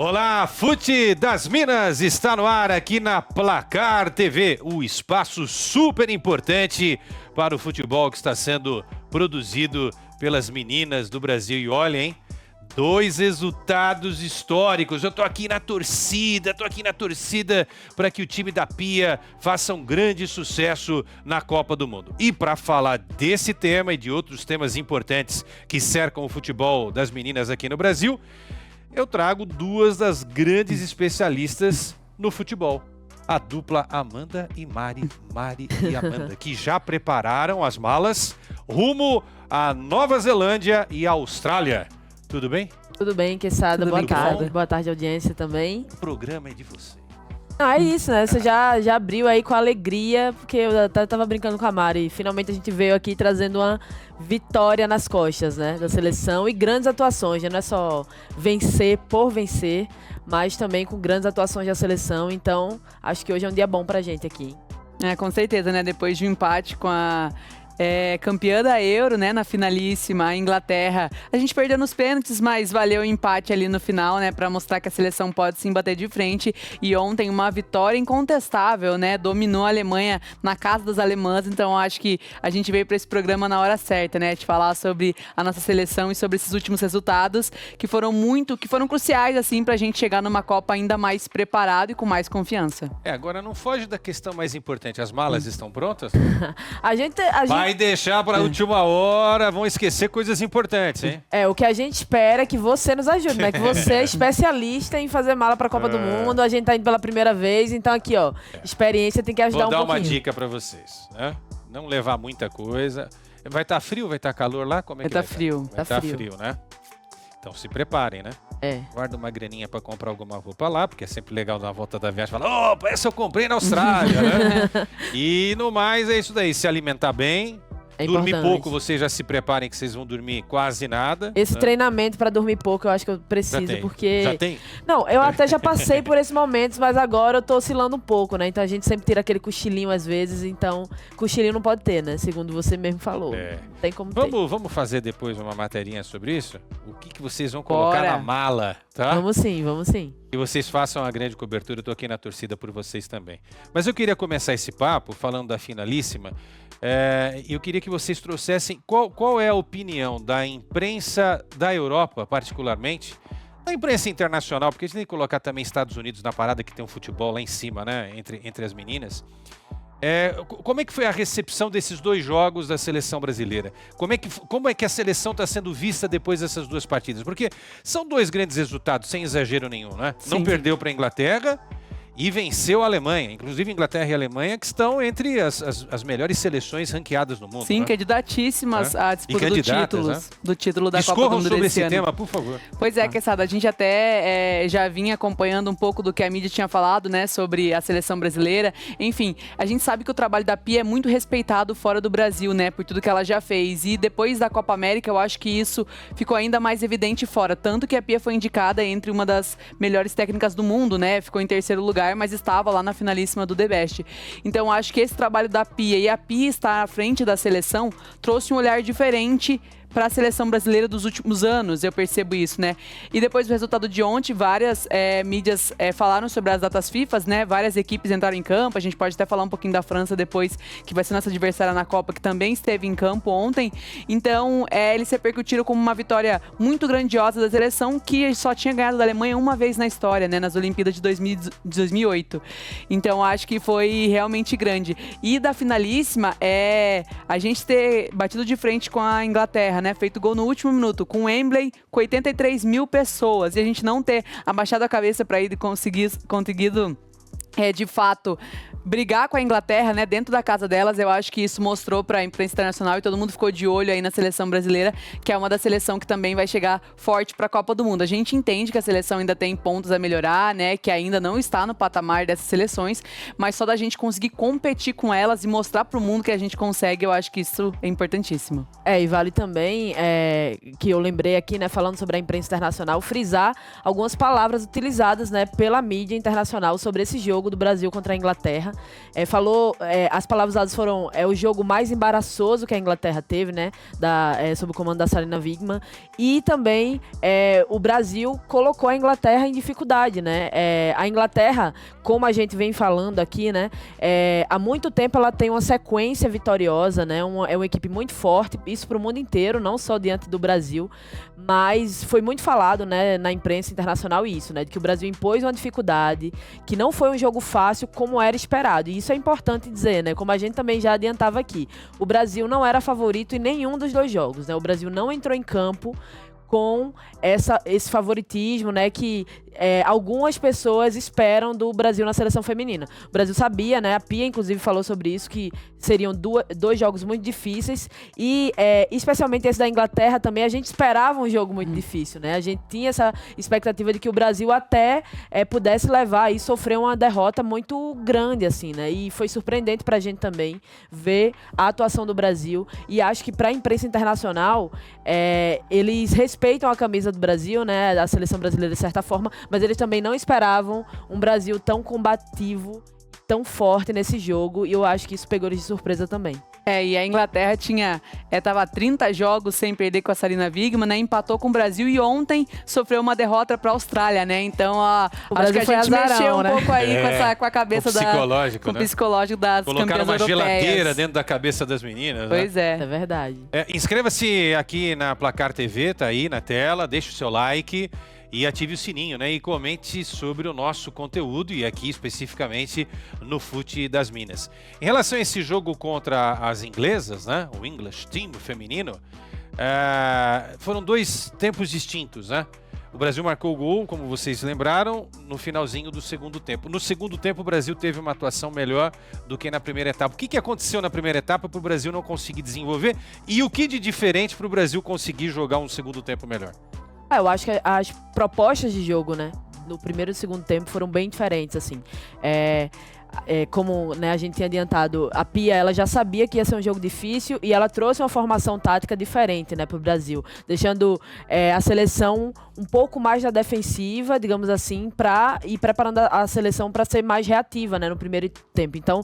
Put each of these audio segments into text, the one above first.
Olá, Fute das Minas está no ar aqui na Placar TV, o espaço super importante para o futebol que está sendo produzido pelas meninas do Brasil. E olha, hein, 2 resultados históricos. Eu tô aqui na torcida para que o time da Pia faça um grande sucesso na Copa do Mundo. E para falar desse tema e de outros temas importantes que cercam o futebol das meninas aqui no Brasil, eu trago 2 das grandes especialistas no futebol. A dupla Amanda e Mari e Amanda, que já prepararam as malas rumo à Nova Zelândia e à Austrália. Tudo bem? Tudo bem, Quesada. Boa tarde. Boa tarde, audiência também. O programa é de você. Ah, é isso, né? Você já abriu aí com alegria, porque eu tava brincando com a Mari. Finalmente a gente veio aqui trazendo uma vitória nas costas, né? Da seleção e grandes atuações, né? Não é só vencer por vencer, mas também com grandes atuações da seleção. Então, acho que hoje é um dia bom pra gente aqui. É, com certeza, né? Depois de um empate com a campeã da Euro, né, na finalíssima, a Inglaterra. A gente perdeu nos pênaltis, mas valeu o empate ali no final, né, para mostrar que a seleção pode sim bater de frente. E ontem uma vitória incontestável, né, dominou a Alemanha na casa das alemãs. Então acho que a gente veio para esse programa na hora certa, né, de falar sobre a nossa seleção e sobre esses últimos resultados que foram cruciais assim para a gente chegar numa Copa ainda mais preparado e com mais confiança. Agora não foge da questão mais importante. As malas estão prontas? A gente Vai deixar para a última hora, vão esquecer coisas importantes, hein? O que a gente espera é que você nos ajude, né? Que você é especialista em fazer mala para a Copa do Mundo, a gente tá indo pela primeira vez, então aqui, ó, experiência tem que ajudar um pouquinho. Vou dar uma dica para vocês, né? Não levar muita coisa. Vai estar frio, vai estar calor lá? Como é que vai estar frio. Vai estar frio, né? Então se preparem, né? Guarda uma graninha para comprar alguma roupa lá, porque é sempre legal dar uma volta da viagem e falar, opa, essa eu comprei na Austrália, né? E no mais é isso daí, se alimentar bem. Dormir pouco, vocês já se preparem que vocês vão dormir quase nada. Esse treinamento para dormir pouco eu acho que eu preciso, porque... Já tem? Não, eu até já passei por esses momentos, mas agora eu tô oscilando um pouco, né? Então a gente sempre tira aquele cochilinho às vezes, então cochilinho não pode ter, né? Segundo você mesmo falou. Não tem como ter. Vamos fazer depois uma materinha sobre isso? O que vocês vão colocar na mala, tá? Vamos sim. E vocês façam a grande cobertura, eu tô aqui na torcida por vocês também. Mas eu queria começar esse papo falando da finalíssima. Eu queria que vocês trouxessem qual é a opinião da imprensa da Europa, particularmente, da imprensa internacional, porque a gente tem que colocar também Estados Unidos na parada, que tem um futebol lá em cima, né, entre as meninas. Como é que foi a recepção desses 2 jogos da seleção brasileira? Como é que a seleção está sendo vista depois dessas 2 partidas? Porque são 2 grandes resultados, sem exagero nenhum, né? Sim. Não perdeu para a Inglaterra e venceu a Alemanha. Inclusive, Inglaterra e Alemanha, que estão entre as melhores seleções ranqueadas no mundo. Sim, né? Candidatíssimas à disputa do título da Copa do Mundo sobre desse esse ano. tema, por favor. Pois é, Quesada, a gente até já vinha acompanhando um pouco do que a mídia tinha falado, né, sobre a seleção brasileira. Enfim, a gente sabe que o trabalho da Pia é muito respeitado fora do Brasil, né, por tudo que ela já fez. E depois da Copa América, eu acho que isso ficou ainda mais evidente fora. Tanto que a Pia foi indicada entre uma das melhores técnicas do mundo, né, ficou em 3º lugar, mas estava lá na finalíssima do The Best. Então acho que esse trabalho da Pia e a Pia estar à frente da seleção trouxe um olhar diferente para a seleção brasileira dos últimos anos, eu percebo isso, né? E depois do resultado de ontem, várias mídias falaram sobre as datas FIFA, né? Várias equipes entraram em campo, a gente pode até falar um pouquinho da França depois, que vai ser nossa adversária na Copa, que também esteve em campo ontem. Então, eles repercutiram como uma vitória muito grandiosa da seleção, que só tinha ganhado da Alemanha uma vez na história, né? Nas Olimpíadas de 2008. Então, acho que foi realmente grande. E da finalíssima, a gente ter batido de frente com a Inglaterra, né? Feito gol no último minuto, com o Wembley, com 83 mil pessoas. E a gente não ter abaixado a cabeça para ir conseguido, de fato, brigar com a Inglaterra, né, dentro da casa delas. Eu acho que isso mostrou para a imprensa internacional e todo mundo ficou de olho aí na seleção brasileira, que é uma da seleção que também vai chegar forte para a Copa do Mundo. A gente entende que a seleção ainda tem pontos a melhorar, né, que ainda não está no patamar dessas seleções, mas só da gente conseguir competir com elas e mostrar para o mundo que a gente consegue, eu acho que isso é importantíssimo. E vale também, que eu lembrei aqui, né, falando sobre a imprensa internacional, frisar algumas palavras utilizadas, né, pela mídia internacional sobre esse jogo do Brasil contra a Inglaterra. Inglaterra. As palavras usadas foram o jogo mais embaraçoso que a Inglaterra teve, né? Sob o comando da Sarina Wiegman. E também o Brasil colocou a Inglaterra em dificuldade, né? A Inglaterra, como a gente vem falando aqui, né? Há muito tempo ela tem uma sequência vitoriosa, né? É uma equipe muito forte, isso para o mundo inteiro, não só diante do Brasil. Mas foi muito falado, né, na imprensa internacional isso, né? De que o Brasil impôs uma dificuldade, que não foi um jogo fácil como era esperado. E isso é importante dizer, né? Como a gente também já adiantava aqui. O Brasil não era favorito em nenhum dos dois jogos, né? O Brasil não entrou em campo com esse favoritismo, né, que algumas pessoas esperam do Brasil na seleção feminina. O Brasil sabia, né, a Pia inclusive falou sobre isso, que seriam dois jogos muito difíceis e especialmente esse da Inglaterra também, a gente esperava um jogo muito difícil, né, a gente tinha essa expectativa de que o Brasil até pudesse levar e sofrer uma derrota muito grande, assim, né, e foi surpreendente pra gente também ver a atuação do Brasil e acho que pra imprensa internacional, eles respeitam a camisa do Brasil, né, a seleção brasileira de certa forma, mas eles também não esperavam um Brasil tão combativo, tão forte nesse jogo, e eu acho que isso pegou eles de surpresa também. E a Inglaterra tava 30 jogos sem perder com a Sarina Wiegman, né? Empatou com o Brasil e ontem sofreu uma derrota para a Austrália, né? Então, acho que a gente mexeu um pouco aí com a cabeça o psicológico, com o psicológico das campeãs europeias. Colocaram uma geladeira dentro da cabeça das meninas, pois né? É verdade. Inscreva-se aqui na Placar TV, tá aí na tela, deixe o seu like e ative o sininho, né? E comente sobre o nosso conteúdo e aqui especificamente no Fute das Minas. Em relação a esse jogo contra as inglesas, né? O English Team feminino, foram dois tempos distintos, né? O Brasil marcou o gol, como vocês lembraram, no finalzinho do segundo tempo. No segundo tempo, o Brasil teve uma atuação melhor do que na primeira etapa. O que aconteceu na primeira etapa para o Brasil não conseguir desenvolver? E o que de diferente para o Brasil conseguir jogar um segundo tempo melhor? Eu acho que as propostas de jogo, né, no primeiro e segundo tempo foram bem diferentes, assim. Como, né, a gente tinha adiantado, a Pia ela já sabia que ia ser um jogo difícil e ela trouxe uma formação tática diferente, né, para o Brasil, deixando a seleção um pouco mais na defensiva, digamos assim, e preparando a seleção para ser mais reativa, né, no primeiro tempo. Então,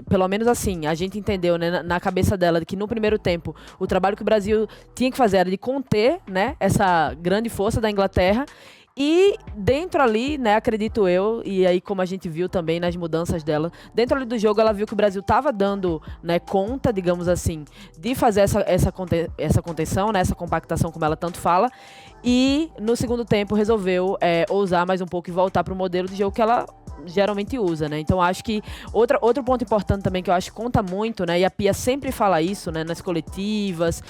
pelo menos assim, a gente entendeu, né, na cabeça dela que no primeiro tempo o trabalho que o Brasil tinha que fazer era de conter, né, essa grande força da Inglaterra. E dentro ali, né, acredito eu, e aí como a gente viu também nas mudanças dela, dentro ali do jogo ela viu que o Brasil estava dando, né, conta, digamos assim, de fazer essa contenção, né, essa compactação, como ela tanto fala, e no segundo tempo resolveu ousar mais um pouco e voltar para o modelo de jogo que ela geralmente usa, né? Então acho que outro ponto importante também que eu acho que conta muito, né? E a Pia sempre fala isso, né? Nas coletivas,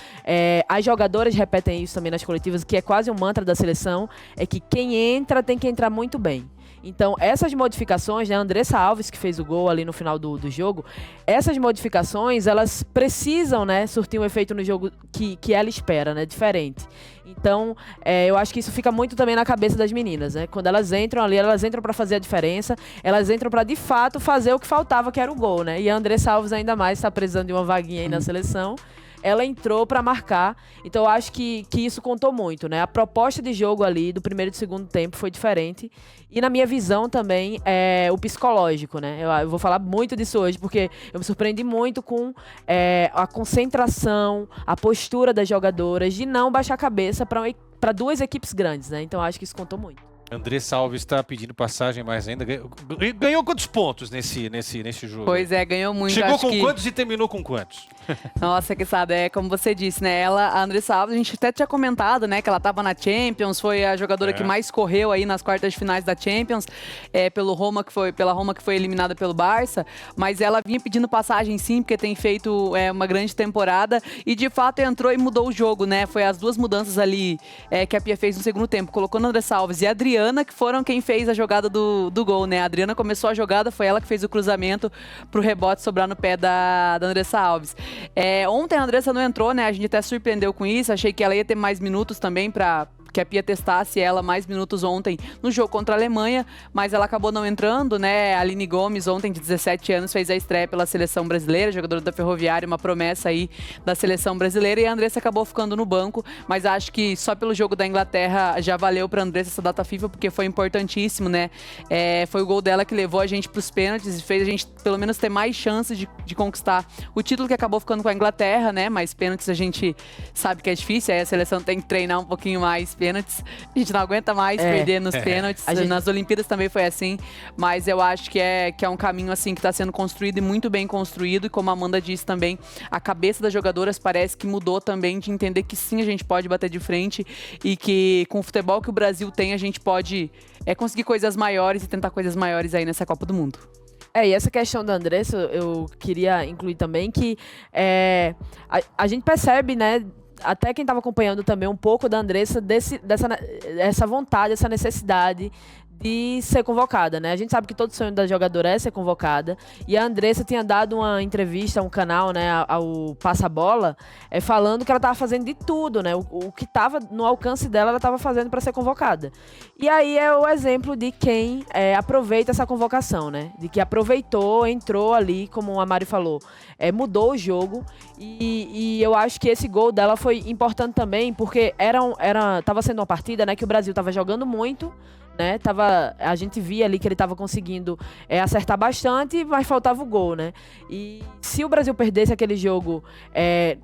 as jogadoras repetem isso também nas coletivas, que é quase um mantra da seleção, é que quem entra tem que entrar muito bem. Então, essas modificações, né, a Andressa Alves, que fez o gol ali no final do jogo, essas modificações, elas precisam, né, surtir um efeito no jogo que ela espera, né, diferente. Então, eu acho que isso fica muito também na cabeça das meninas, né? Quando elas entram ali, elas entram para fazer a diferença, elas entram para, de fato, fazer o que faltava, que era o gol, né? E a Andressa Alves ainda mais está precisando de uma vaguinha aí na seleção. Ela entrou para marcar, então eu acho que isso contou muito, né? A proposta de jogo ali do primeiro e do segundo tempo foi diferente e na minha visão também o psicológico, né? Eu vou falar muito disso hoje porque eu me surpreendi muito com a concentração, a postura das jogadoras de não baixar a cabeça para duas equipes grandes, né? Então eu acho que isso contou muito. Andressa Alves está pedindo passagem mais ainda. Ganhou quantos pontos nesse jogo? Pois é, ganhou muito. Chegou com quantos e terminou com quantos? Nossa, que sabe, como você disse, né? A Andressa Alves, a gente até tinha comentado, né? Que ela estava na Champions, foi a jogadora que mais correu aí nas quartas de finais da Champions, pela Roma que foi eliminada pelo Barça. Mas ela vinha pedindo passagem sim, porque tem feito uma grande temporada e de fato entrou e mudou o jogo, né? Foi as duas mudanças ali que a Pia fez no segundo tempo, colocando a Andressa Alves e a Adriana, que foram quem fez a jogada do gol, né? A Adriana começou a jogada, foi ela que fez o cruzamento pro rebote sobrar no pé da Andressa Alves. Ontem a Andressa não entrou, né? A gente até surpreendeu com isso, achei que ela ia ter mais minutos também que a Pia testasse ela mais minutos ontem no jogo contra a Alemanha, mas ela acabou não entrando, né? A Aline Gomes, ontem de 17 anos, fez a estreia pela seleção brasileira, jogadora da Ferroviária, uma promessa aí da seleção brasileira, e a Andressa acabou ficando no banco, mas acho que só pelo jogo da Inglaterra já valeu pra Andressa essa data FIFA, porque foi importantíssimo, né? Foi o gol dela que levou a gente pros pênaltis e fez a gente pelo menos ter mais chances de conquistar o título, que acabou ficando com a Inglaterra, né? Mas pênaltis a gente sabe que é difícil, aí a seleção tem que treinar um pouquinho mais pênaltis. A gente não aguenta mais perder nos pênaltis. Nas Olimpíadas também foi assim, mas eu acho que é um caminho assim que está sendo construído e muito bem construído, e como a Amanda disse também, a cabeça das jogadoras parece que mudou também, de entender que sim, a gente pode bater de frente e que com o futebol que o Brasil tem, a gente pode conseguir coisas maiores e tentar coisas maiores aí nessa Copa do Mundo. E essa questão da Andressa, eu queria incluir também que a gente percebe, né, até quem estava acompanhando também um pouco da Andressa, dessa vontade, essa necessidade de ser convocada, né? A gente sabe que todo sonho da jogadora é ser convocada, e a Andressa tinha dado uma entrevista a um canal, né, ao Passa Bola, falando que ela estava fazendo de tudo, né? O que estava no alcance dela, ela estava fazendo para ser convocada. E aí é o exemplo de quem aproveita essa convocação, né? De que aproveitou, entrou ali, como a Mari falou, mudou o jogo, e eu acho que esse gol dela foi importante também, porque estava sendo uma partida, né, que o Brasil estava jogando muito, né? A gente via ali que ele estava conseguindo acertar bastante, mas faltava o gol, né? E se o Brasil perdesse aquele jogo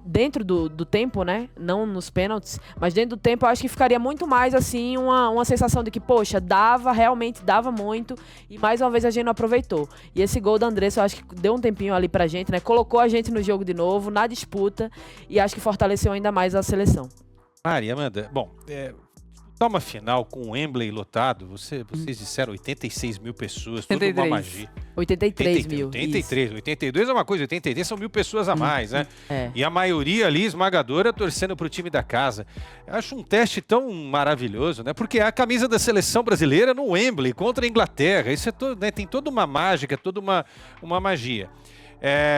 dentro do tempo, né? Não nos pênaltis, mas dentro do tempo, eu acho que ficaria muito mais assim uma sensação de que, poxa, realmente dava muito, e mais uma vez a gente não aproveitou. E esse gol da Andressa, eu acho que deu um tempinho ali pra gente, né? Colocou a gente no jogo de novo, na disputa, e acho que fortaleceu ainda mais a seleção. Mari, Amanda, bom, disputar uma final com o Wembley lotado, vocês disseram 86 mil pessoas, toda uma magia. 83 mil. 83, 82 é uma coisa, 83 são 1.000 pessoas a mais, né? E a maioria ali, esmagadora, torcendo pro time da casa. Eu acho um teste tão maravilhoso, né? Porque é a camisa da seleção brasileira no Wembley, contra a Inglaterra. Isso né? Tem toda uma mágica, toda uma magia.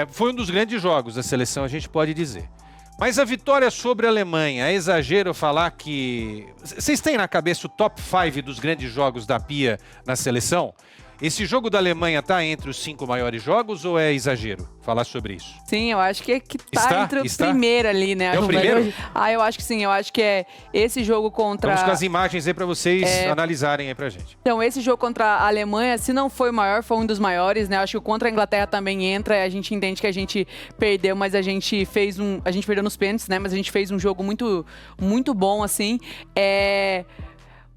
Foi um dos grandes jogos da seleção, a gente pode dizer. Mas a vitória sobre a Alemanha, é exagero falar que... Vocês têm na cabeça o top 5 dos grandes jogos da Pia na seleção? Esse jogo da Alemanha está entre os 5 maiores jogos ou é exagero falar sobre isso? Sim, eu acho que tá entre o primeiro ali, né? É o primeiro? Eu acho que sim. Eu acho que é esse jogo contra... Vamos com as imagens aí para vocês analisarem aí pra gente. Então, esse jogo contra a Alemanha, se não foi o maior, foi um dos maiores, né? Eu acho que o contra a Inglaterra também entra. A gente entende que a gente perdeu, mas a gente perdeu nos pênaltis, né? Mas a gente fez um jogo muito, muito bom, assim.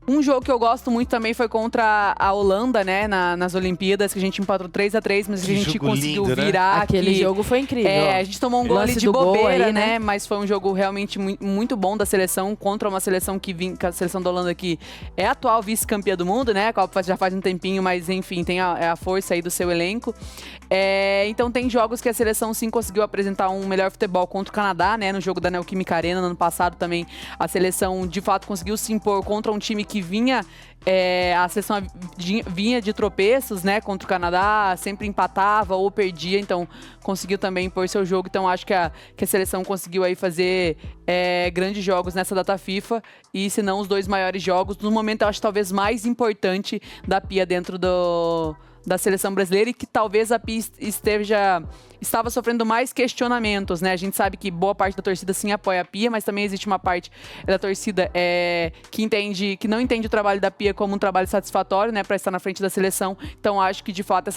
Um jogo que eu gosto muito também foi contra a Holanda, né, nas Olimpíadas, que a gente empatou 3-3, mas que a gente conseguiu lindo, virar. né? Aquele jogo foi incrível. A gente tomou um gol ali de bobeira, aí, né? Mas foi um jogo realmente muito bom da seleção, contra uma seleção a seleção da Holanda, que é a atual vice-campeã do mundo, né? A Copa já faz um tempinho, mas enfim, tem a força aí do seu elenco. Então tem jogos que a seleção sim conseguiu apresentar um melhor futebol contra o Canadá, né? No jogo da Neoquímica Arena, no ano passado também, a seleção de fato conseguiu se impor contra um time que vinha... a seleção vinha de tropeços, né, contra o Canadá, sempre empatava ou perdia, então conseguiu também impor seu jogo. Então acho que a seleção conseguiu aí fazer grandes jogos nessa data FIFA, e se não os 2 maiores jogos, no momento eu acho talvez mais importante da Pia dentro da seleção brasileira, e que talvez a Pia estava sofrendo mais questionamentos, né? A gente sabe que boa parte da torcida sim apoia a Pia, mas também existe uma parte da torcida que não entende o trabalho da Pia como um trabalho satisfatório, né, para estar na frente da seleção. Então acho que de fato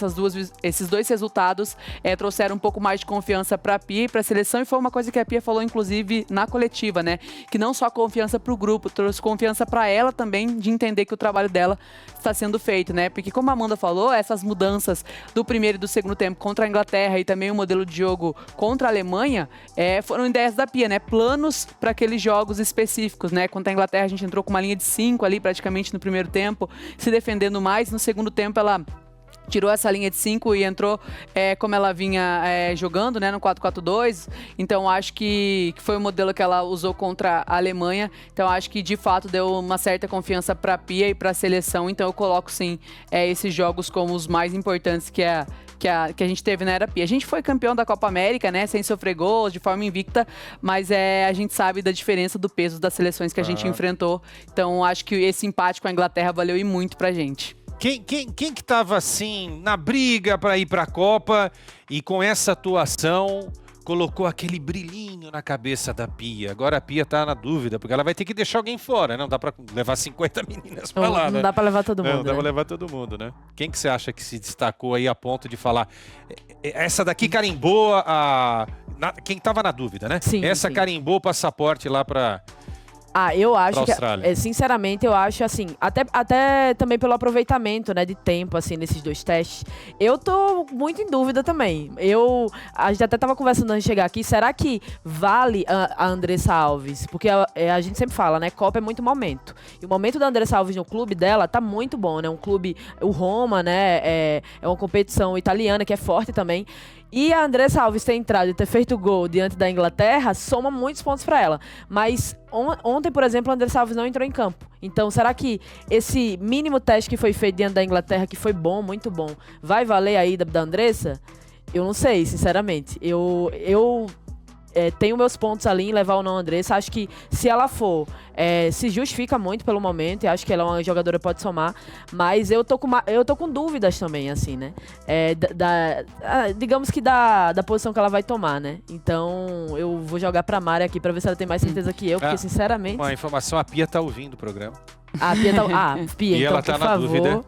esses 2 resultados trouxeram um pouco mais de confiança para a Pia e para a seleção, e foi uma coisa que a Pia falou inclusive na coletiva, né? Que não só confiança para o grupo, trouxe confiança para ela também, de entender que o trabalho dela está sendo feito, né? Porque como a Amanda falou, essas mudanças do primeiro e do segundo tempo contra a Inglaterra e também o modelo de jogo contra a Alemanha foram ideias da Pia, né? Planos para aqueles jogos específicos, né? Contra a Inglaterra a gente entrou com uma linha de 5 ali praticamente no primeiro tempo, se defendendo mais. No segundo tempo ela tirou essa linha de 5 e entrou como ela vinha jogando, né, no 4-4-2. Então acho que foi o modelo que ela usou contra a Alemanha. Então acho que de fato deu uma certa confiança para a Pia e para a seleção. Então eu coloco sim esses jogos como os mais importantes que que a gente teve na Era Pia. A gente foi campeão da Copa América, né, sem sofrer gols, de forma invicta, mas a gente sabe da diferença do peso das seleções que a gente enfrentou. Então, acho que esse empate com a Inglaterra valeu e muito pra gente. Quem que tava assim na briga para ir para a Copa e com essa atuação colocou aquele brilhinho na cabeça da Pia? Agora a Pia tá na dúvida, porque ela vai ter que deixar alguém fora, né? Não dá para levar 50 meninas para lá, né? Não dá para levar todo mundo. Não dá para levar todo mundo, né? Quem que você acha que se destacou aí a ponto de falar essa daqui carimbou quem tava na dúvida, né? Sim, essa sim. Carimbou o passaporte lá para Eu acho Austrália. sinceramente, eu acho assim, até também pelo aproveitamento, né, de tempo, assim, nesses 2 testes, eu tô muito em dúvida também. A gente até tava conversando antes de chegar aqui, será que vale a Andressa Alves? Porque a gente sempre fala, né, Copa é muito momento. E o momento da Andressa Alves no clube dela tá muito bom, né, um clube, o Roma, né, é uma competição italiana que é forte também. E a Andressa Alves ter entrado e ter feito gol diante da Inglaterra soma muitos pontos para ela. Mas ontem, por exemplo, a Andressa Alves não entrou em campo. Então, será que esse mínimo teste que foi feito diante da Inglaterra, que foi bom, muito bom, vai valer a ida da Andressa? Eu não sei, sinceramente. Eu tenho meus pontos ali em levar ou não a Andressa. Acho que se ela for, se justifica muito pelo momento. E acho que ela é uma jogadora que pode somar. Mas eu tô com dúvidas também, assim, né? Digamos que da posição que ela vai tomar, né? Então eu vou jogar pra Mari aqui pra ver se ela tem mais certeza que eu. Porque, sinceramente... Uma informação, a Pia tá ouvindo o programa. A Pia tá... Pia, e então, ela tá por na favor. dúvida.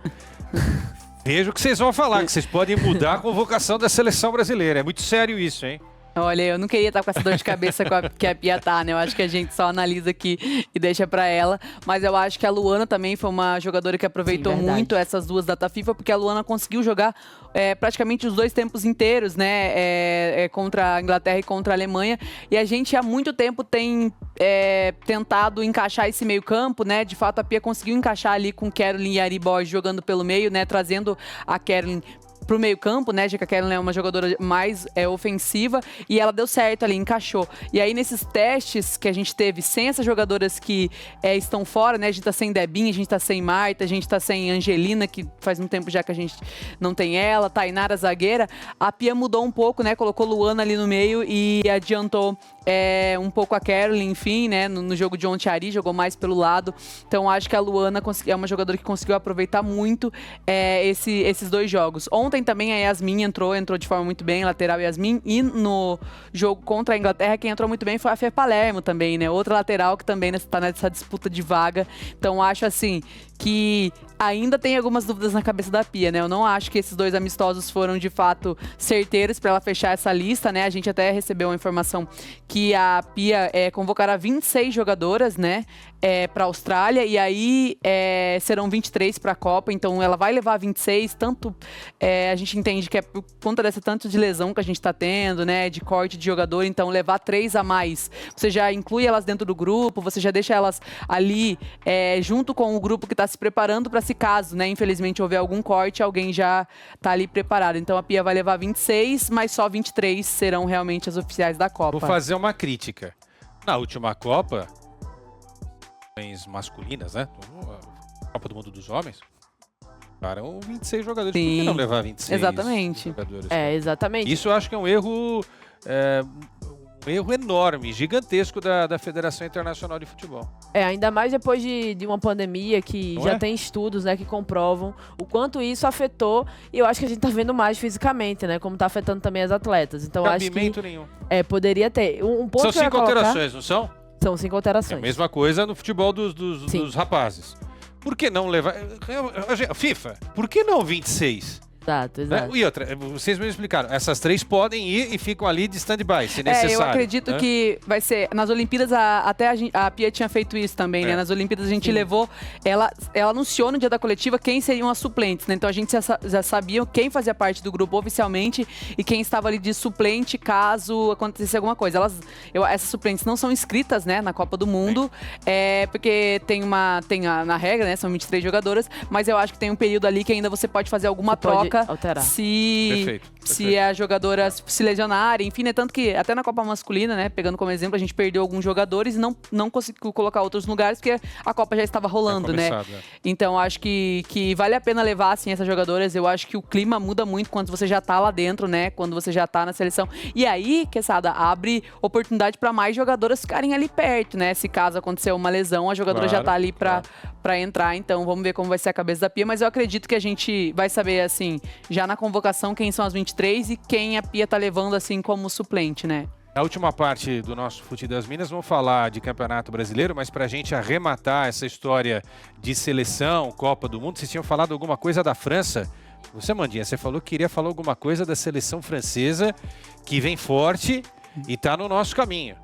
Veja o que vocês vão falar, que vocês podem mudar a convocação da seleção brasileira. É muito sério isso, hein? Olha, eu não queria estar com essa dor de cabeça que a Pia tá, né? Eu acho que a gente só analisa aqui e deixa pra ela. Mas eu acho que a Luana também foi uma jogadora que aproveitou muito essas 2 data FIFA, porque a Luana conseguiu jogar praticamente os 2 tempos inteiros, né? Contra a Inglaterra e contra a Alemanha. E a gente há muito tempo tem tentado encaixar esse meio campo, né? De fato, a Pia conseguiu encaixar ali com Caroline e Ari Borges jogando pelo meio, né? Trazendo a Caroline pro meio campo, né, já que a Kellen é uma jogadora mais ofensiva, e ela deu certo ali, encaixou. E aí, nesses testes que a gente teve sem essas jogadoras que estão fora, né, a gente tá sem Debinha, a gente tá sem Marta, a gente tá sem Angelina, que faz um tempo já que a gente não tem ela, Tainara zagueira, a Pia mudou um pouco, né, colocou Luana ali no meio e adiantou um pouco a Caroline, enfim, né, no jogo de ontem a Ari jogou mais pelo lado, então acho que a Luana é uma jogadora que conseguiu aproveitar muito esses 2 jogos. Ontem também a Yasmin entrou de forma muito bem, lateral Yasmin, e no jogo contra a Inglaterra quem entrou muito bem foi a Fê Palermo também, né, outra lateral que também está nessa disputa de vaga, então acho assim que ainda tem algumas dúvidas na cabeça da Pia, né? Eu não acho que esses 2 amistosos foram de fato certeiros para ela fechar essa lista, né? A gente até recebeu uma informação que a Pia convocará 26 jogadoras, né? Para a Austrália, e aí serão 23 para a Copa, então ela vai levar 26, tanto a gente entende que é por conta dessa tanto de lesão que a gente está tendo, né? De corte de jogador, então levar 3 a mais. Você já inclui elas dentro do grupo, você já deixa elas ali junto com o grupo que está se preparando para se caso, né, infelizmente houver algum corte, alguém já tá ali preparado. Então a Pia vai levar 26, mas só 23 serão realmente as oficiais da Copa. Vou fazer uma crítica. Na última Copa, masculinas, né? Copa do Mundo dos Homens, levaram 26 jogadores. Sim, por que não levar 26 exatamente. jogadores? Exatamente. Isso eu acho que é um erro enorme, gigantesco da Federação Internacional de Futebol. Ainda mais depois de uma pandemia que Não já tem estudos, né, que comprovam o quanto isso afetou, e eu acho que a gente tá vendo mais fisicamente, né, como tá afetando também as atletas. Então acho que Cabimento nenhum. poderia ter um ponto. São que eu ia 5 colocar- alterações, não são? São 5 É alterações. a mesma coisa no futebol Sim. dos rapazes. Por que não levar... FIFA, por que não 26? Exato, Né? exato. E outra, vocês me explicaram, essas 3 podem ir e ficam ali de stand-by, se necessário. Eu acredito né? que vai ser... Nas Olimpíadas, até a Pia tinha feito isso também, né? Nas Olimpíadas a gente levou... Ela anunciou no dia da coletiva quem seriam as suplentes, né? Então a gente já sabia quem fazia parte do grupo oficialmente e quem estava ali de suplente caso acontecesse alguma coisa. Essas suplentes não são inscritas, né? Na Copa do Mundo, porque na regra, né? São 23 jogadoras, mas eu acho que tem um período ali que ainda você pode fazer alguma troca troca Alterar. se as jogadoras se lesionarem, enfim, né? Tanto que até na Copa Masculina, né, pegando como exemplo, a gente perdeu alguns jogadores e não conseguiu colocar outros lugares porque a Copa já estava rolando, né? Então acho que vale a pena levar assim essas jogadoras. Eu acho que o clima muda muito quando você já tá lá dentro, né? Quando você já tá na seleção. E aí, Quesada, abre oportunidade para mais jogadoras ficarem ali perto, né? Se caso acontecer uma lesão, a jogadora já tá ali para entrar. Então vamos ver como vai ser a cabeça da Pia, mas eu acredito que a gente vai saber assim, já na convocação, quem são as 23 e quem a Pia tá levando assim como suplente, né? Na última parte do nosso Fute das Minas, vamos falar de Campeonato Brasileiro, mas para a gente arrematar essa história de seleção, Copa do Mundo, vocês tinham falado alguma coisa da França. Você, Mandinha, você falou que queria falar alguma coisa da seleção francesa, que vem forte e tá no nosso caminho.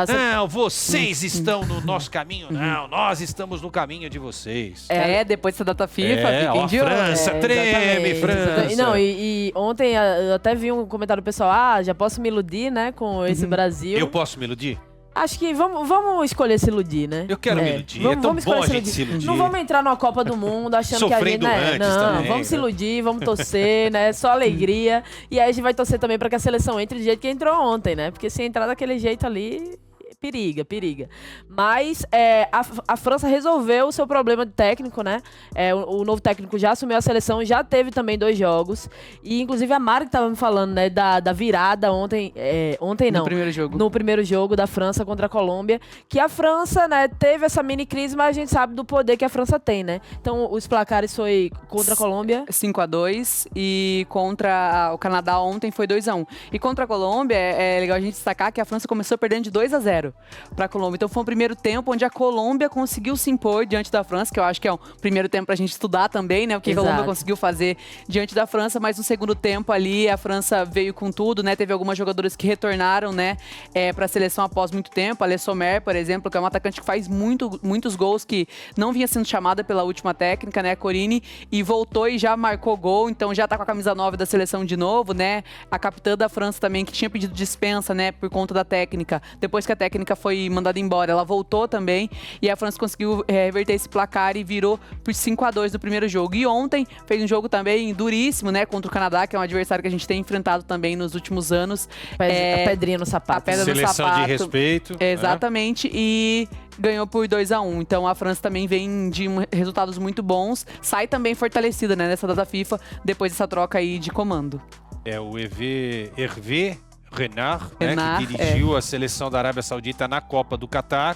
Não, vocês estão no nosso caminho. Não, nós estamos no caminho de vocês. Depois dessa data FIFA, fiquem de olho. França, treme, França. Não, e ontem eu até vi um comentário do pessoal, já posso me iludir, né, com esse Brasil. Eu posso me iludir? Acho que vamos escolher se iludir, né? Eu quero me iludir. Vamos bom a gente se iludir. Não vamos entrar numa Copa do Mundo achando Sofrendo que a gente... antes não, também, vamos se iludir, vamos torcer, né? Só alegria. E aí a gente vai torcer também para que a seleção entre do jeito que entrou ontem, né? Porque se entrar daquele jeito ali... Periga. Mas a França resolveu o seu problema de técnico, né? O novo técnico já assumiu a seleção, já teve também 2 jogos. E inclusive a Mari que estava me falando, né, da virada ontem. Ontem não. No primeiro jogo da França contra a Colômbia. Que a França, né, teve essa mini crise, mas a gente sabe do poder que a França tem, né? Então os placares foi contra a Colômbia 5-2 e contra o Canadá ontem foi 2-1. E contra a Colômbia é legal a gente destacar que a França começou perdendo de 2-0. Para a Colômbia. Então foi um primeiro tempo onde a Colômbia conseguiu se impor diante da França, que eu acho que é um primeiro tempo para a gente estudar também, né? O que a Colômbia conseguiu fazer diante da França, mas no segundo tempo ali a França veio com tudo, né? Teve algumas jogadoras que retornaram, né? Para a seleção após muito tempo. A Le Sommer, por exemplo, que é uma atacante que faz muitos gols, que não vinha sendo chamada pela última técnica, né? A Corine, e voltou e já marcou gol, então já tá com a camisa 9 da seleção de novo, né? A capitã da França também, que tinha pedido dispensa, né? Por conta da técnica. Depois que a técnica foi mandada embora, ela voltou também e a França conseguiu reverter esse placar e virou por 5-2 no primeiro jogo. E ontem fez um jogo também duríssimo, né, contra o Canadá, que é um adversário que a gente tem enfrentado também nos últimos anos. A pedrinha no sapato. A pedra Seleção no sapato. de respeito. Exatamente, e ganhou por 2-1. Então a França também vem de resultados muito bons, sai também fortalecida, né, nessa data FIFA, depois dessa troca aí de comando. O Hervé Renard, né, que dirigiu a seleção da Arábia Saudita na Copa do Catar,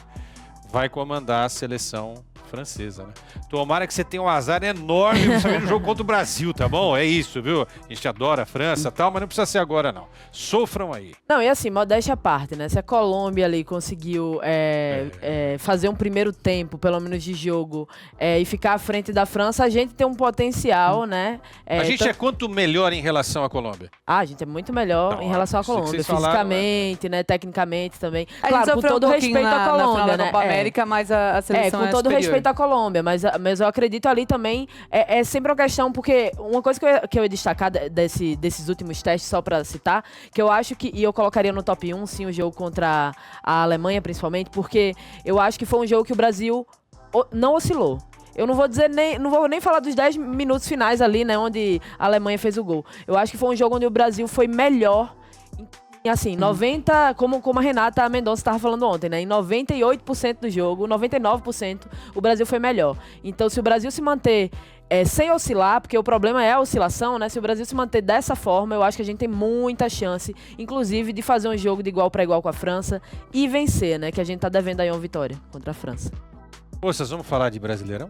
vai comandar a seleção francesa, né? Tomara que você tenha um azar enorme principalmente no jogo contra o Brasil, tá bom? É isso, viu? A gente adora a França e tal, mas não precisa ser agora, não. Sofram aí. Não, e assim, modéstia à parte, né? Se a Colômbia ali conseguiu fazer um primeiro tempo, pelo menos de jogo, e ficar à frente da França, a gente tem um potencial, né? A gente é quanto melhor em relação à Colômbia? A gente é muito melhor Não, em relação à Colômbia, fisicamente, né? Tecnicamente também. Claro, com todo respeito à Colômbia, né? Copa América, mas a seleção com todo superior. respeito à Colômbia, mas eu acredito ali também, é sempre uma questão, porque uma coisa que eu ia destacar desses últimos testes, só pra citar, que eu acho que, e eu colocaria no top 1, sim, o jogo contra a Alemanha, principalmente, porque eu acho que foi um jogo que o Brasil não oscilou. Eu não vou nem falar dos 10 minutos finais ali, né, onde a Alemanha fez o gol. Eu acho que foi um jogo onde o Brasil foi melhor. E assim, 90%, como a Renata Mendonça estava falando ontem, né? Em 98% do jogo, 99%, o Brasil foi melhor. Então, se o Brasil se manter sem oscilar, porque o problema é a oscilação, né? Se o Brasil se manter dessa forma, eu acho que a gente tem muita chance, inclusive, de fazer um jogo de igual para igual com a França e vencer, né? Que a gente tá devendo aí uma vitória contra a França. Vocês vamos falar de Brasileirão?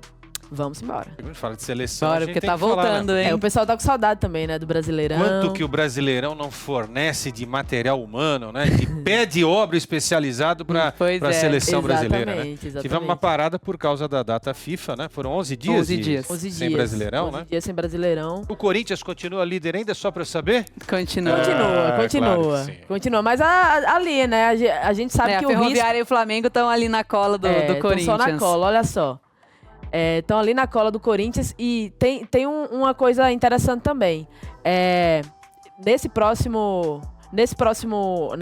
Vamos embora. A gente fala de seleção, Bora, porque tá voltando, hein? O pessoal tá com saudade também, né, do Brasileirão. Quanto que o Brasileirão não fornece de material humano, né? De pé de obra especializado para a seleção brasileira, né? Exatamente. Tivemos uma parada por causa da data FIFA, né? Foram 11 dias, 11 dias. sem Brasileirão, 11 né? dias sem Brasileirão. O Corinthians continua líder ainda, só para eu saber? Continua. Continua. Mas ali, né, a gente sabe que o risco... A Ferroviária e o Flamengo estão ali na cola do Corinthians. Só na cola, olha só. Estão ali na cola do Corinthians e tem uma coisa interessante também. Nessa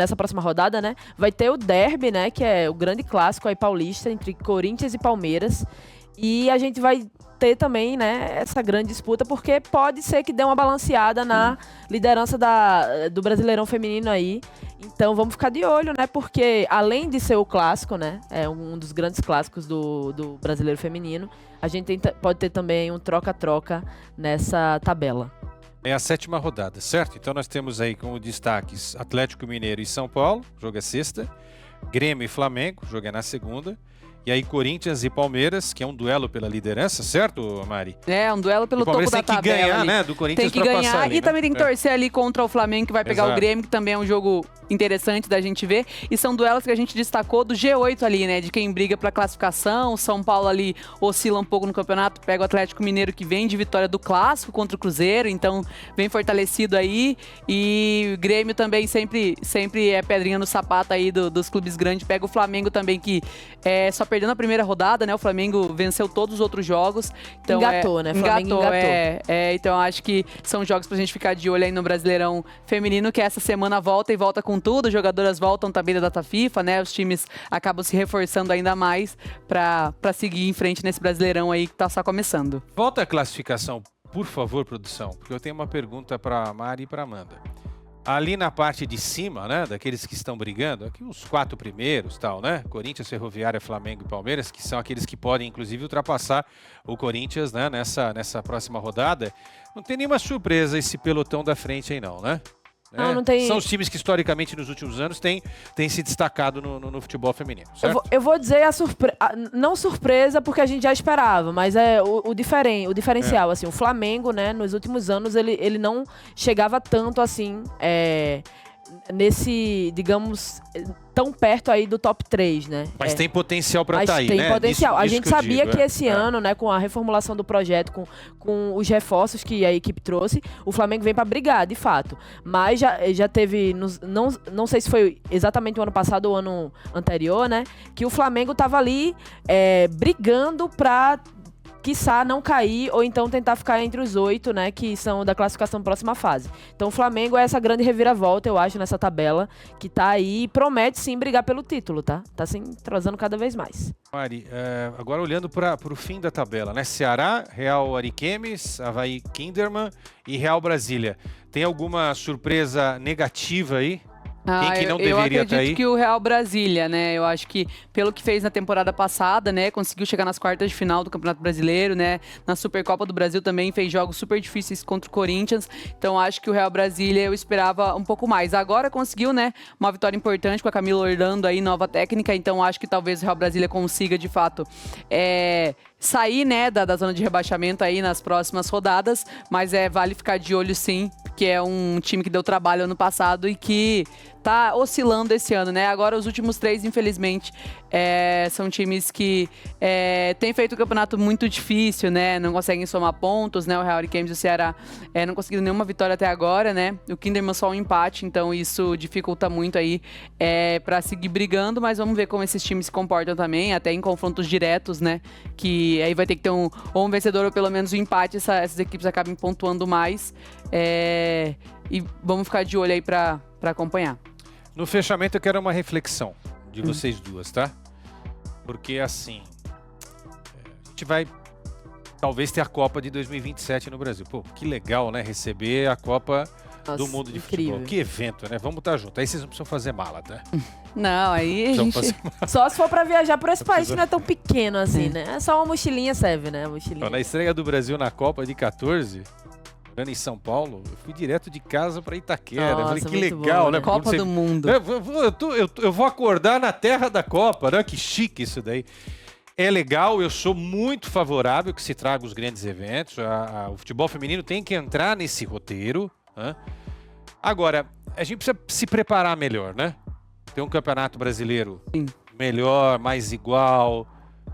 próxima rodada, né, vai ter o derby, né, que é o grande clássico aí paulista entre Corinthians e Palmeiras. E a gente vai ter também, né, essa grande disputa, porque pode ser que dê uma balanceada na liderança do Brasileirão feminino aí. Então vamos ficar de olho, né, porque além de ser o clássico, né, é um dos grandes clássicos do Brasileiro feminino, a gente pode ter também um troca-troca nessa tabela. É a 7ª rodada, certo? Então nós temos aí como destaques Atlético Mineiro e São Paulo, jogo é sexta. Grêmio e Flamengo, jogo é na segunda. E aí Corinthians e Palmeiras, que é um duelo pela liderança, certo, Mari? É, um duelo pelo O topo Palmeiras da tem que tabela. ganhar, Ali. né, do Corinthians Tem que pra ganhar passar ali, e né? também tem que torcer ali contra o Flamengo, que vai pegar Exato. o Grêmio, que também é um jogo interessante da gente ver. E são duelos que a gente destacou do G8 ali, né, de quem briga pra classificação. São Paulo ali oscila um pouco no campeonato, pega o Atlético Mineiro, que vem de vitória do Clássico contra o Cruzeiro, então vem fortalecido aí. E o Grêmio também sempre é pedrinha no sapato aí dos clubes grandes. Pega o Flamengo também, que só perdeu na primeira rodada, né, o Flamengo venceu todos os outros jogos. Então, Engatou, né? Flamengo engatou. Então acho que são jogos pra gente ficar de olho aí no Brasileirão feminino, que essa semana volta e volta com tudo. As jogadoras voltam também da data FIFA, né? Os times acabam se reforçando ainda mais pra seguir em frente nesse Brasileirão aí que tá só começando. Volta a classificação, por favor, produção, porque eu tenho uma pergunta para Mari e para Amanda. Ali na parte de cima, né, daqueles que estão brigando, aqui os 4 primeiros, tal, né? Corinthians, Ferroviária, Flamengo e Palmeiras, que são aqueles que podem, inclusive, ultrapassar o Corinthians, né, nessa próxima rodada. Não tem nenhuma surpresa esse pelotão da frente aí, não, né? Não tem... São os times que, historicamente, nos últimos anos, têm se destacado no futebol feminino, certo? Eu vou dizer não surpresa, porque a gente já esperava, mas é o diferencial. Assim, o Flamengo, né, nos últimos anos, ele não chegava tanto assim, nesse, digamos, tão perto aí do top 3, né? Mas tem potencial para estar aí, né? Tem potencial. Isso a gente sabia digo, que esse ano, né, com a reformulação do projeto, com os reforços que a equipe trouxe, o Flamengo vem para brigar, de fato. Mas já teve, não sei se foi exatamente o ano passado ou o ano anterior, né, que o Flamengo estava ali brigando para, quiçá, não cair ou então tentar ficar entre os 8, né, que são da classificação próxima fase. Então o Flamengo é essa grande reviravolta, eu acho, nessa tabela, que tá aí e promete sim brigar pelo título, tá? Tá se entrosando cada vez mais. Mari, agora olhando para o fim da tabela, né? Ceará, Real Ariquemes, Avaí Kinderman e Real Brasília. Tem alguma surpresa negativa aí? Quem que não deveria estar aí? Eu acredito que o Real Brasília, né? Eu acho que, pelo que fez na temporada passada, né? Conseguiu chegar nas quartas de final do Campeonato Brasileiro, né? Na Supercopa do Brasil também fez jogos super difíceis contra o Corinthians. Então, acho que o Real Brasília eu esperava um pouco mais. Agora conseguiu, né? Uma vitória importante com a Camila Orlando aí, nova técnica. Então, acho que talvez o Real Brasília consiga, de fato, sair, né, da zona de rebaixamento aí nas próximas rodadas. Mas vale ficar de olho, sim, porque é um time que deu trabalho ano passado e que tá oscilando esse ano, né? Agora, os últimos 3, infelizmente, são times que têm feito o campeonato muito difícil, né? Não conseguem somar pontos, né? O Real Ariquemes e o Ceará não conseguiram nenhuma vitória até agora, né? O Kinderman só um empate, então isso dificulta muito aí para seguir brigando, mas vamos ver como esses times se comportam também, até em confrontos diretos, né? Que aí vai ter que ter ou um vencedor ou pelo menos um empate, essas equipes acabem pontuando mais. E vamos ficar de olho aí para acompanhar. No fechamento, eu quero uma reflexão de vocês duas, tá? Porque, assim, a gente vai talvez ter a Copa de 2027 no Brasil. Pô, que legal, né? Receber a Copa do Mundo de incrível. Futebol. Que evento, né? Vamos estar juntos. Aí vocês não precisam fazer mala, tá? Não, aí a Precisam gente... fazer mala. Só se for pra viajar por esse país que não é tão pequeno assim, né? É só uma mochilinha serve, né? Então, na estreia do Brasil na Copa de 14... em São Paulo, eu fui direto de casa para Itaquera. Nossa, falei, que muito legal, bom, né? né? Copa do Mundo. Eu vou acordar na terra da Copa, né? Que chique isso daí. É legal, eu sou muito favorável que se traga os grandes eventos. O futebol feminino tem que entrar nesse roteiro, né? Agora, a gente precisa se preparar melhor, né? Ter um campeonato brasileiro melhor, mais igual,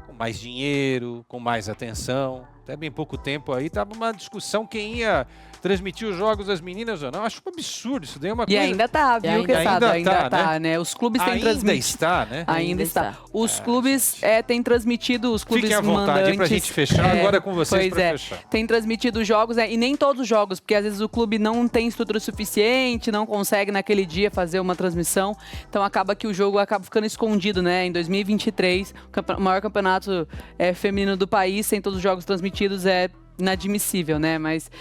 com mais dinheiro, com mais atenção. até bem pouco tempo aí, tava uma discussão quem ia transmitir os jogos das meninas ou não. Acho um absurdo, isso daí é uma E coisa... ainda tá, viu, Quesada? Ainda tá, né? Os clubes têm Ainda transmitido. está, né? Ainda está. Os clubes têm transmitido, os clubes Fiquem à vontade mandantes. aí pra gente fechar, agora é com vocês Pois pra fechar. Tem transmitido os jogos, e nem todos os jogos, porque às vezes o clube não tem estrutura suficiente, não consegue naquele dia fazer uma transmissão, então acaba que o jogo acaba ficando escondido, né? Em 2023, o maior campeonato feminino do país, sem todos os jogos transmitidos, é inadmissível, né? Mas,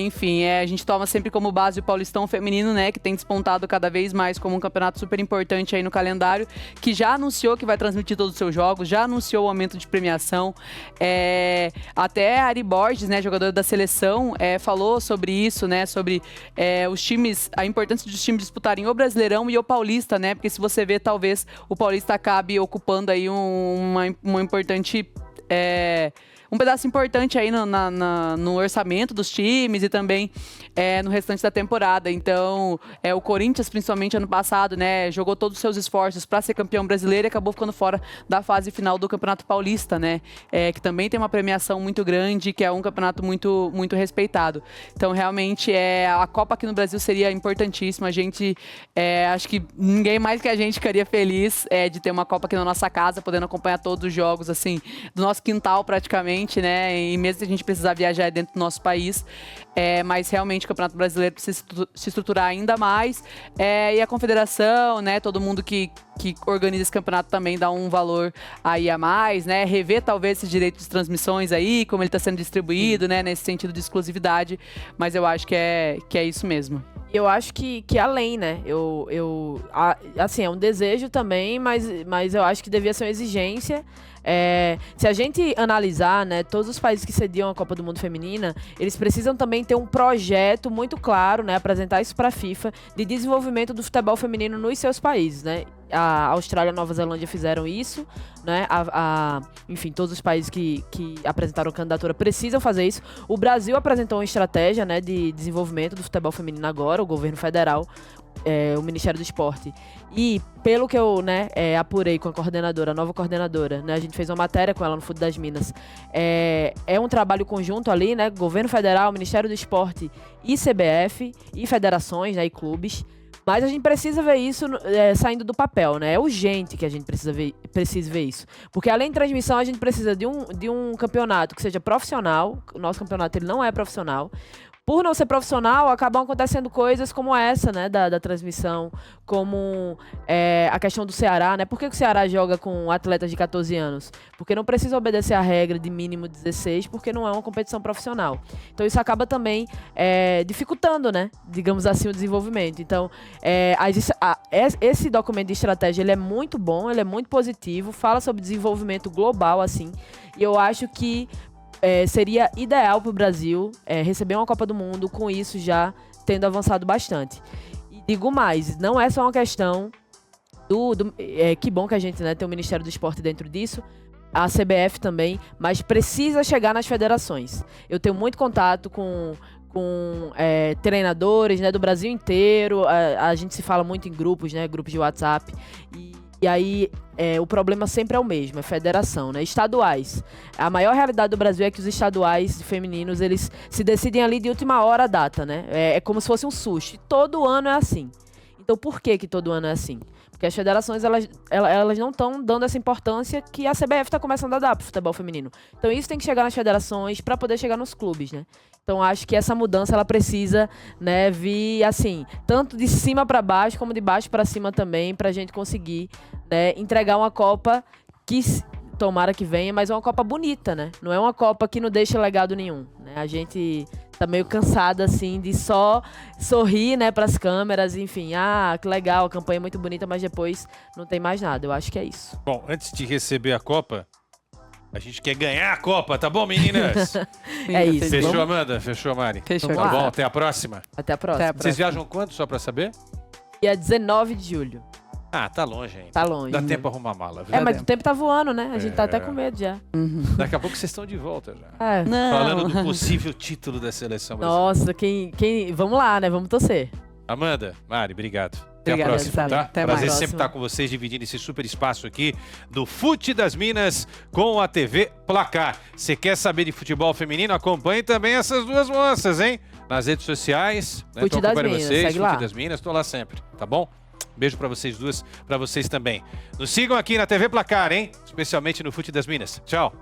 enfim, a gente toma sempre como base o Paulistão Feminino, né? Que tem despontado cada vez mais como um campeonato super importante aí no calendário, que já anunciou que vai transmitir todos os seus jogos, já anunciou o aumento de premiação. Até a Ari Borges, né, jogadora da seleção, falou sobre isso, né? Sobre os times, a importância dos times disputarem o Brasileirão e o Paulista, né? Porque se você vê, talvez o Paulista acabe ocupando aí uma importante... um pedaço importante aí no orçamento dos times e também no restante da temporada. Então, o Corinthians, principalmente ano passado, né, jogou todos os seus esforços para ser campeão brasileiro e acabou ficando fora da fase final do Campeonato Paulista, né, que também tem uma premiação muito grande, que é um campeonato muito, muito respeitado. Então, realmente, a Copa aqui no Brasil seria importantíssima. A gente, acho que ninguém mais que a gente ficaria feliz de ter uma Copa aqui na nossa casa, podendo acompanhar todos os jogos, assim, do nosso quintal praticamente, né? E mesmo se a gente precisar viajar dentro do nosso país, mas realmente o Campeonato Brasileiro precisa se estruturar ainda mais, e a confederação, né? Todo mundo que organiza esse campeonato também dá um valor aí a mais, né? Rever talvez esses direitos de transmissões aí, como ele está sendo distribuído, né? Nesse sentido de exclusividade, mas eu acho que é isso mesmo. Eu acho que além, né? Assim, é um desejo também, mas eu acho que devia ser uma exigência. Se a gente analisar, né, todos os países que sediam a Copa do Mundo Feminina, eles precisam também ter um projeto muito claro, né, apresentar isso para a FIFA, de desenvolvimento do futebol feminino nos seus países, né? A Austrália e a Nova Zelândia fizeram isso, né? Enfim, todos os países que apresentaram candidatura precisam fazer isso. O Brasil apresentou uma estratégia, né, de desenvolvimento do futebol feminino agora, o governo federal, o Ministério do Esporte. E pelo que eu apurei com a nova coordenadora, né, a gente fez uma matéria com ela no Fundo das Minas. É um trabalho conjunto ali, né? Governo Federal, Ministério do Esporte e CBF, e federações, né, e clubes. Mas a gente precisa ver isso saindo do papel, né? É urgente que a gente precise ver isso. Porque além de transmissão, a gente precisa de um campeonato que seja profissional. O nosso campeonato ele não é profissional. Por não ser profissional, acabam acontecendo coisas como essa, né, da transmissão, como a questão do Ceará, né? Por que o Ceará joga com atletas de 14 anos? Porque não precisa obedecer a regra de mínimo 16, porque não é uma competição profissional. Então isso acaba também dificultando, né, digamos assim, o desenvolvimento. Então, esse documento de estratégia, ele é muito bom, ele é muito positivo, fala sobre desenvolvimento global, assim, e eu acho que seria ideal para o Brasil receber uma Copa do Mundo com isso já tendo avançado bastante. E digo mais, não é só uma questão que bom que a gente, né, tem o Ministério do Esporte dentro disso, a CBF também, mas precisa chegar nas federações. Eu tenho muito contato com treinadores, né, do Brasil inteiro, a gente se fala muito em grupos, né, grupos de WhatsApp, e aí o problema sempre é o mesmo, é federação, né? Estaduais. A maior realidade do Brasil é que os estaduais femininos, eles se decidem ali de última hora a data, né? É como se fosse um sushi. Todo ano é assim. Então por que todo ano é assim? Porque as federações, elas não estão dando essa importância que a CBF está começando a dar para o futebol feminino. Então isso tem que chegar nas federações para poder chegar nos clubes, né? Então acho que essa mudança, ela precisa, né, vir assim, tanto de cima para baixo, como de baixo para cima também, para a gente conseguir, né, entregar uma Copa que tomara que venha, mas é uma Copa bonita, né? Não é uma Copa que não deixa legado nenhum, né? A gente tá meio cansada, assim, de só sorrir, né, pras câmeras, enfim. Que legal, a campanha é muito bonita, mas depois não tem mais nada. Eu acho que é isso. Bom, antes de receber a Copa, a gente quer ganhar a Copa, tá bom, meninas? É isso. Fechou, Amanda? Fechou, Mari? Fechou. Tá bom, até a próxima. Até a próxima. Vocês viajam quando, só pra saber? Dia 19 de julho. Tá longe ainda. Tá longe. Dá tempo pra arrumar mala, viu? Mas o tempo tá voando, né? A gente tá até com medo já. Daqui a pouco vocês estão de volta já. Não. Falando do possível título da seleção brasileira. Nossa, vamos lá, né? Vamos torcer. Amanda, Mari, obrigado. Até Obrigada, a próxima, Sara. tá? Até Prazer mais. sempre estar com vocês, dividindo esse super espaço aqui do Fute das Minas com a TV Placar. Você quer saber de futebol feminino? Acompanhe também essas duas moças, hein? Nas redes sociais. Fute das Minas, vocês, segue lá. Fute das Minas, tô lá sempre, tá bom? Beijo pra vocês duas, pra vocês também. Nos sigam aqui na TV Placar, hein? Especialmente no Fute das Minas. Tchau.